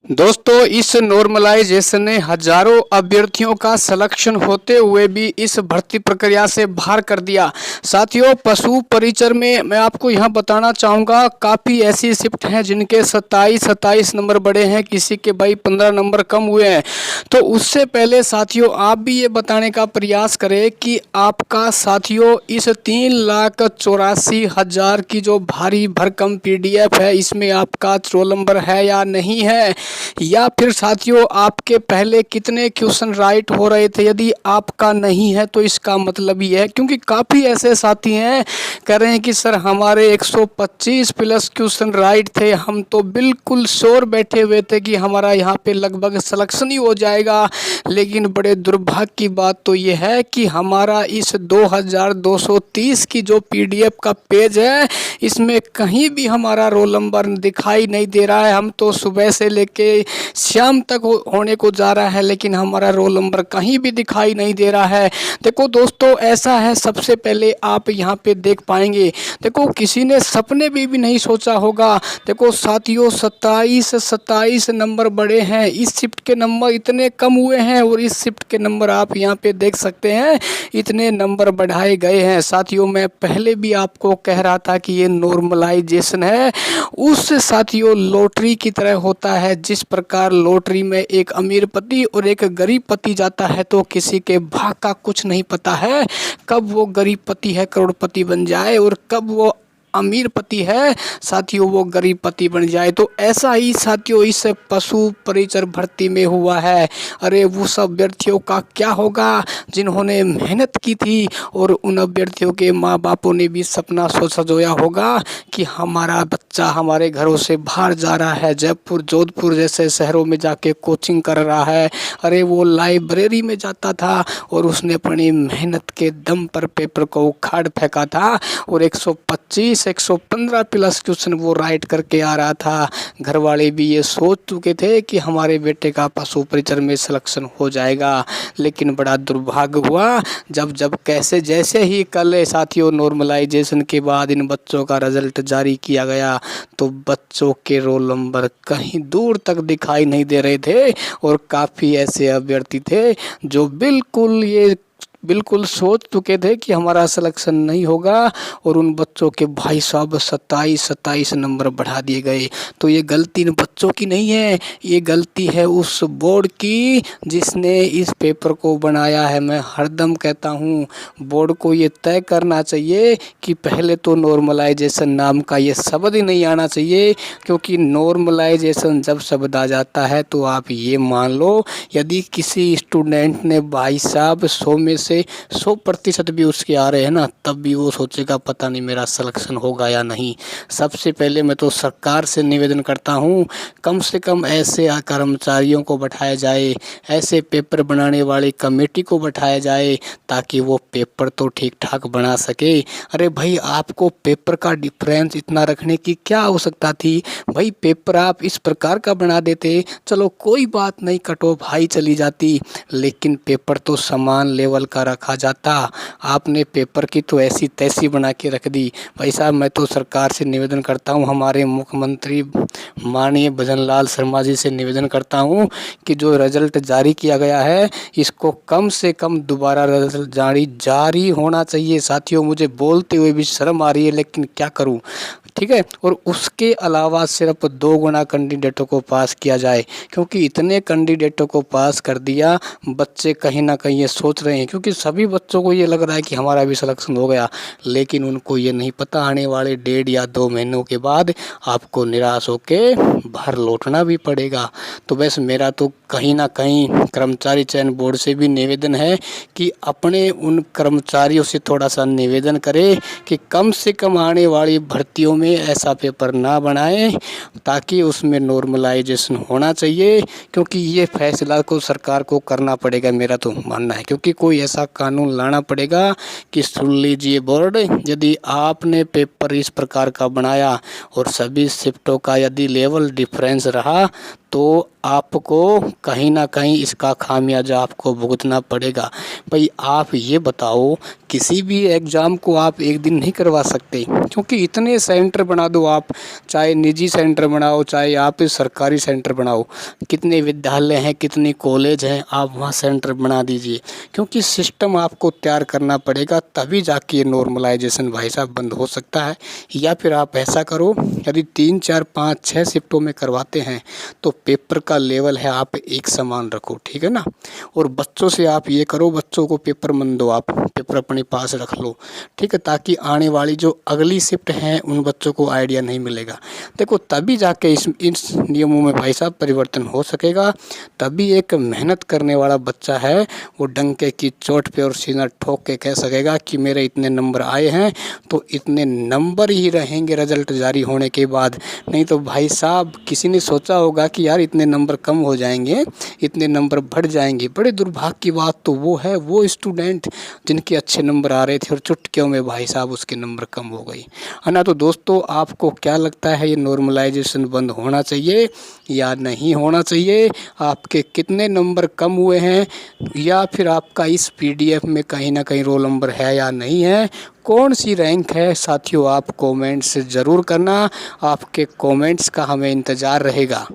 दोस्तों, इस नॉर्मलाइजेशन ने हजारों अभ्यर्थियों का सिलेक्शन होते हुए भी इस भर्ती प्रक्रिया से बाहर कर दिया। साथियों, पशु परिचर में मैं आपको यहां बताना चाहूँगा, काफ़ी ऐसी शिफ्ट हैं जिनके 27 नंबर बढ़े हैं, किसी के भाई 15 नंबर कम हुए हैं। तो उससे पहले साथियों, आप भी ये बताने का प्रयास करें कि आपका साथियों इस 3,84,000 की जो भारी भरकम PDF है, इसमें आपका रोल नंबर है या नहीं है, या फिर साथियों आपके पहले कितने क्वेश्चन राइट हो रहे थे। यदि आपका नहीं है तो इसका मतलब ये है, क्योंकि काफ़ी ऐसे साथी हैं कह रहे हैं कि सर हमारे 125 प्लस क्वेश्चन राइट थे, हम तो बिल्कुल श्योर बैठे हुए थे कि हमारा यहाँ पे लगभग सिलेक्शन ही हो जाएगा। लेकिन बड़े दुर्भाग्य की बात तो ये है कि हमारा इस 2230 की जो PDF का पेज है, इसमें कहीं भी हमारा रोल नंबर दिखाई नहीं दे रहा है। हम तो सुबह से लेके शाम तक होने को जा रहा है, लेकिन हमारा रोल नंबर कहीं भी दिखाई नहीं दे रहा है। देखो दोस्तों, ऐसा है, सबसे पहले आप यहाँ पे देख पाएंगे, देखो किसी ने सपने में भी नहीं सोचा होगा। देखो साथियों, 27 नंबर बढ़े हैं, इस शिफ्ट के नंबर इतने कम हुए हैं, और इस शिफ्ट के नंबर आप यहाँ पे देख सकते हैं इतने नंबर बढ़ाए गए हैं। साथियों, मैं पहले भी आपको कह रहा था कि ये नॉर्मलाइजेशन है, उस साथियों लॉटरी की तरह होता है। जिस प्रकार लॉटरी में एक अमीर पति और एक गरीब पति जाता है, तो किसी के भाग का कुछ नहीं पता है, कब वो गरीब पति है करोड़पति बन जाए और कब वो अमीर पति है साथियों वो गरीब पति बन जाए। तो ऐसा ही साथियों इस पशु परिचर भर्ती में हुआ है। अरे वो सब अभ्यर्थियों का क्या होगा जिन्होंने मेहनत की थी, और उन अभ्यर्थियों के माँ बापों ने भी सपना सजोया होगा कि हमारा बच्चा हमारे घरों से बाहर जा रहा है, जयपुर जोधपुर जैसे शहरों में जाके कोचिंग कर रहा है। अरे वो लाइब्रेरी में जाता था और उसने अपनी मेहनत के दम पर पेपर को उखाड़ फेंका था, और 115 प्लस क्वेश्चन वो राइट करके आ रहा था। घर वाले भी ये सोच चुके थे कि हमारे बेटे का पशु परिचर में सिलेक्शन हो जाएगा। लेकिन बड़ा दुर्भाग्य हुआ, जब कैसे जैसे ही कल साथियों नॉर्मलाइजेशन के बाद इन बच्चों का रिजल्ट जारी किया गया, तो बच्चों के रोल नंबर कहीं दूर तक दिखाई नहीं दे रहे थे, और काफ़ी ऐसे अभ्यर्थी थे जो बिल्कुल सोच चुके थे कि हमारा सिलेक्शन नहीं होगा, और उन बच्चों के भाई साहब 27 नंबर बढ़ा दिए गए। तो ये गलती इन बच्चों की नहीं है, ये गलती है उस बोर्ड की जिसने इस पेपर को बनाया है। मैं हरदम कहता हूँ बोर्ड को ये तय करना चाहिए कि पहले तो नॉर्मलाइजेशन नाम का ये शब्द ही नहीं आना चाहिए, क्योंकि नॉर्मलाइजेशन जब शब्द आ जाता है तो आप ये मान लो, यदि किसी स्टूडेंट ने भाई साहब 100 में से 100% भी उसके आ रहे हैं ना, तब भी वो सोचेगा पता नहीं मेरा सिलेक्शन होगा या नहीं। सबसे पहले मैं तो सरकार से निवेदन करता हूँ, कम से कम ऐसे कर्मचारियों को बैठाया जाए, ऐसे पेपर बनाने वाली कमेटी को बैठाया जाए, ताकि वो पेपर तो ठीक ठाक बना सके। अरे भाई, आपको पेपर का डिफरेंस इतना रखने की क्या आवश्यकता थी भाई? पेपर आप इस प्रकार का बना देते, चलो कोई बात नहीं, कट ऑफ हाई चली जाती, लेकिन पेपर तो समान लेवल का रखा जाता। आपने पेपर की तो ऐसी तैसी बना के रख दी। भाई साहब, मैं तो सरकार से निवेदन करता हूँ, हमारे मुख्यमंत्री माननीय भजनलाल शर्मा जी से निवेदन करता हूँ कि जो रिजल्ट जारी किया गया है, इसको कम से कम दोबारा रिजल्ट जारी होना चाहिए। साथियों, मुझे बोलते हुए भी शर्म आ रही है, लेकिन क्या करूँ, ठीक है। और उसके अलावा सिर्फ 2 गुना कैंडिडेटों को पास किया जाए, क्योंकि इतने कैंडिडेटों को पास कर दिया, बच्चे कहीं ना कहीं ये सोच रहे हैं, क्योंकि सभी बच्चों को ये लग रहा है कि हमारा भी सिलेक्शन हो गया, लेकिन उनको ये नहीं पता आने वाले 1.5 या 2 महीनों के बाद आपको निराश होके बाहर लौटना भी पड़ेगा। तो बस मेरा तो कहीं ना कहीं कर्मचारी चयन बोर्ड से भी निवेदन है कि अपने उन कर्मचारियों से थोड़ा सा निवेदन करें कि कम से कम आने वाली भर्तियों में ऐसा पेपर ना बनाएं, ताकि उसमें नॉर्मलाइजेशन होना चाहिए। क्योंकि ये फैसला को सरकार को करना पड़ेगा, मेरा तो मानना है, क्योंकि कोई ऐसा कानून लाना पड़ेगा कि सुन लीजिए बोर्ड, यदि आपने पेपर इस प्रकार का बनाया और सभी शिफ्टों का यदि लेवल डिफरेंस रहा, तो आपको कहीं न कहीं इसका खामियाजा आपको भुगतना पड़ेगा। भाई आप ये बताओ, किसी भी एग्ज़ाम को आप एक दिन नहीं करवा सकते, क्योंकि इतने सेंटर बना दो आप, चाहे निजी सेंटर बनाओ, चाहे आप सरकारी सेंटर बनाओ, कितने विद्यालय हैं, कितने कॉलेज हैं, आप वहाँ सेंटर बना दीजिए, क्योंकि सिस्टम आपको तैयार करना पड़ेगा, तभी जाके ये नॉर्मलाइजेशन भाई साहब बंद हो सकता है। या फिर आप ऐसा करो, यदि 3, 4, 5, 6 शिफ्टों में करवाते हैं तो पेपर का लेवल है आप एक समान रखो, ठीक है ना। और बच्चों से आप ये करो, बच्चों को पेपर मत दो, आप पेपर अपने पास रख लो, ठीक है, ताकि आने वाली जो अगली शिफ्ट है उन बच्चों को आइडिया नहीं मिलेगा। देखो तभी जाके इस नियमों में भाई साहब परिवर्तन हो सकेगा, तभी एक मेहनत करने वाला बच्चा है वो डंके की चोट पे और सीना ठोक के कह सकेगा कि मेरे इतने नंबर आए हैं, तो इतने नंबर ही रहेंगे रिजल्ट जारी होने के बाद। नहीं तो भाई साहब किसी ने सोचा होगा कि यार इतने नंबर कम हो जाएंगे, इतने नंबर बढ़ जाएंगे। बड़े दुर्भाग्य की बात तो वो है, वो स्टूडेंट जिनके अच्छे नंबर आ रहे थे और चुटकियों में भाई साहब उसके नंबर कम हो गई, है ना। तो दोस्तों आपको क्या लगता है, ये नॉर्मलाइजेशन बंद होना चाहिए या नहीं होना चाहिए? आपके कितने नंबर कम हुए हैं, या फिर आपका इस पीडीएफ में कहीं ना कहीं रोल नंबर है या नहीं है, कौन सी रैंक है साथियों? आप कमेंट्स ज़रूर करना, आपके कमेंट्स का हमें इंतज़ार रहेगा।